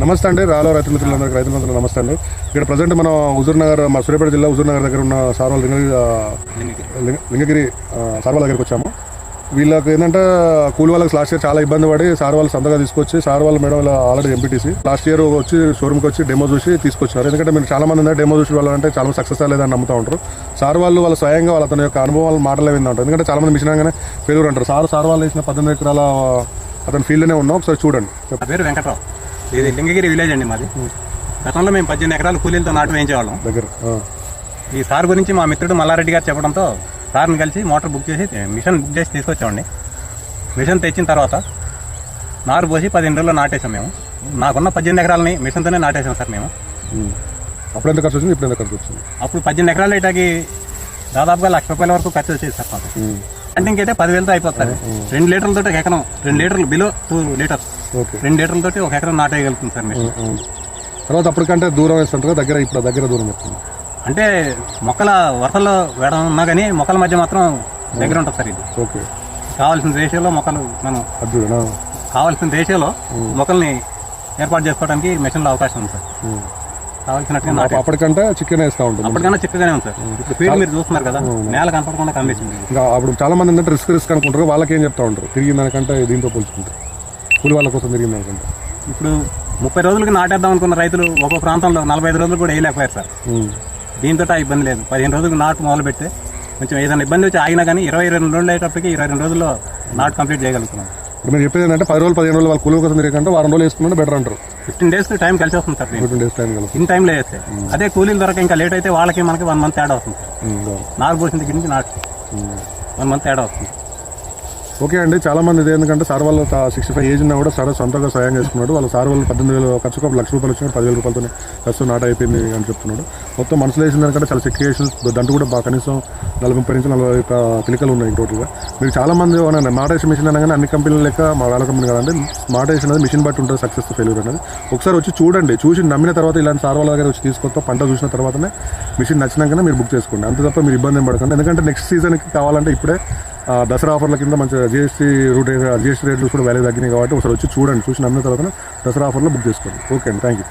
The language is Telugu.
నమస్తే అండి, రాలో రైతు మిత్రులందరికీ రైతు మిత్రులు నమస్తే అండి. ఇక్కడ ప్రజెంట్ మనం హుజూర్నగర్, మా సూర్యాపేట జిల్లా హుజూర్నగర్ దగ్గర ఉన్న సార్వాల్ లింగగిరి సార్వాల్ దగ్గరికి వచ్చాము. వీళ్ళకి ఏంటంటే కూలి వాళ్ళకి లాస్ట్ ఇయర్ చాలా ఇబ్బంది పడి సార్ వాళ్ళు సొంతగా తీసుకొచ్చి, సార్ వాళ్ళు madam already MPTC last year వచ్చి షోరూమ్కి వచ్చి డెమో చూసి తీసుకొచ్చారు. ఎందుకంటే మీరు చాలా మంది డెమో చూసి వాళ్ళంటే చాలా సక్సెస్ అవ్వలేదని నమ్ముతూ ఉంటారు. సార్ వాళ్ళు స్వయంగా వాళ్ళ తన యొక్క అనుభవాలు మాటలు వింటారు. ఎందుకంటే చాలా మంది మిషన్ అనగానే ఫెయిల్యూర్ అంటారు. సార్ వాళ్ళు వేసిన 18 ఎకరాల అతని ఫీల్డ్లోనే ఉన్నాం. ఒకసారి చూడండి. పేరు వెంకట్రావు, ఇది లింగగిరి విలేజ్ అండి మాది. గతంలో మేము 18 ఎకరాలు కూలీలతో నాటు వేయించేవాళ్ళం దగ్గర. ఈ సార్ గురించి మా మిత్రుడు మల్లారెడ్డి గారు చెప్పడంతో సార్ని కలిసి మోటార్ బుక్ చేసి మిషన్ బుక్ చేసి తీసుకొచ్చామండి. మిషన్ తెచ్చిన తర్వాత నారు పోసి 15 రోజుల్లో నాటేసాం మేము. నాకున్న 18 ఎకరాలని మిషన్తోనే నాటేసాం సార్ మేము. అప్పుడు ఎంత ఖర్చు వచ్చింది, ఇప్పుడు ఎంత ఖర్చు వచ్చింది? అప్పుడు 18 ఎకరాలు ఇటాకి దాదాపుగా ₹1,00,000 వరకు ఖర్చు వచ్చేది సార్ మాకు. అంటే ఇంకైతే 10,000తో అయిపోతుంది. 2 లీటర్లతో ఒక ఎకరం, 2 లీటర్లు బిలో 2 లీటర్స్, 2 లీటర్లతో ఒక ఎకరం నాటేయగలుగుతుంది సార్ మిషన్. తర్వాత అప్పటికంటే దూరం వేస్తుంటారు, దగ్గర ఇప్పుడు దగ్గర దూరం వస్తుంది. అంటే మొక్కల వరసల్లో వేయడం ఉన్నా కానీ మొక్కల మధ్య మాత్రం దగ్గర ఉంటుంది సార్. ఇది ఓకే, కావాల్సిన రేషియోలో మొక్కలు మనం కావాల్సిన రేషియోలో మొక్కల్ని ఏర్పాటు చేసుకోవడానికి మిషన్లో అవకాశం ఉంది సార్. కావాల్సినట్టుగా అప్పటికంటే చికెన్ వేస్తూ ఉంటుంది. అప్పటికన్నా చిక్కగానే ఉంది సార్. ఇప్పుడు ఫీల్డ్ మీరు చూస్తున్నారు కదా, నేల కనపడకుండా కనిపిస్తుంది. ఇంకా అప్పుడు చాలా మంది ఏంటంటే రిస్క్ అనుకుంటారు. వాళ్ళకి ఏం చెప్తా ఉంటారు తిరిగిన దానికంటే దీంతో పోల్చుకుంటారు, కూలి వాళ్ళ కోసం తిరిగిన దానికంటే. ఇప్పుడు 30 రోజులకి నాటేద్దాం అనుకున్న రైతులు ఒక్కో ప్రాంతంలో 45 రోజులు కూడా వేయలేకపోయారు సార్. దీంతో ఇబ్బంది లేదు. 15 రోజులకు నాటు మొదలు పెడితే కొంచెం ఏదైనా ఇబ్బంది వచ్చి ఆగినా కానీ 22 రోజులు అయ్యేటప్పటికి 22 రోజుల్లో నాటు కంప్లీట్ చేయగలుగుతున్నాం. ఇప్పుడు మీరు చెప్పేది ఏంటంటే 10 రోజులు 15 రోజులు వాళ్ళ కూలి కోసం తిరిగి వారం రోజులు వేసుకుంటే బెటర్ అంటారు. 15 days టైం కలిసి వస్తుంది సార్. 15 days టైం కలిసి ఇన్ టైంలో వేస్తే. అదే కూలీల దొరక ఇంకా లేట్ అయితే వాళ్ళకి మనకి 1 month తేడా వస్తుంది సార్. నారు పోసిన దగ్గర నుంచి నాటు 1 month తేడా వస్తుంది. ఓకే అండి, చాలా మంది ఇది ఎందుకంటే సార్ వాళ్ళు 65 ఏజ్ ఉన్నా కూడా సార్ సొంతంగా సాయం చేసుకున్నాడు. వాళ్ళ సార్ వాళ్ళు 18,000 ఖర్చుకు ₹1,00,000 వచ్చినాడు, 10,000 రూపాయలతో ఖర్చు నాట అయిపోయింది అని చెప్తున్నాడు. మొత్తం మనసులో వేసిన దానికంటే చాలా సెక్రియేషన్స్ దంటు కూడా బాగా కనీసం 40-30 నుంచి 40 పిలికలు ఉన్నాయి టోటల్గా. మీరు చాలా మంది స్మార్ట్ వేసిన మిషన్ అనగానే అన్ని కంపెనీలు లెక్క మా వాళ్ళ కంపెనీ కదండి. స్మార్ట్ వేసిన అనేది మిషన్ బట్టి ఉంటుంది సక్సెస్ ఫెయిల్యూర్ అనేది. ఒకసారి వచ్చి చూడండి, చూసి నమ్మిన తర్వాత ఇలాంటి సార్ వాళ్ళ దగ్గర వచ్చి తీసుకొస్తా పంట చూసిన తర్వాతనే మిషన్ నచ్చినాకనే మీరు బుక్ చేసుకోండి. అంతే తప్ప మీరు ఇబ్బంది ఏం పడకండి. ఎందుకంటే నెక్స్ట్ సీజన్కి కావాలంటే ఇప్పుడే దసరా ఆఫర్ల కింద మంచిగా జిఎస్టీ రేట్లు కూడా వాల్యూ తగ్గినాయి కాబట్టి ఒకసారి వచ్చి చూడండి, చూసి నమ్మిన తర్వాత దసరా ఆఫర్లో బుక్ చేసుకోండి. ఓకే అండి, థ్యాంక్ యూ.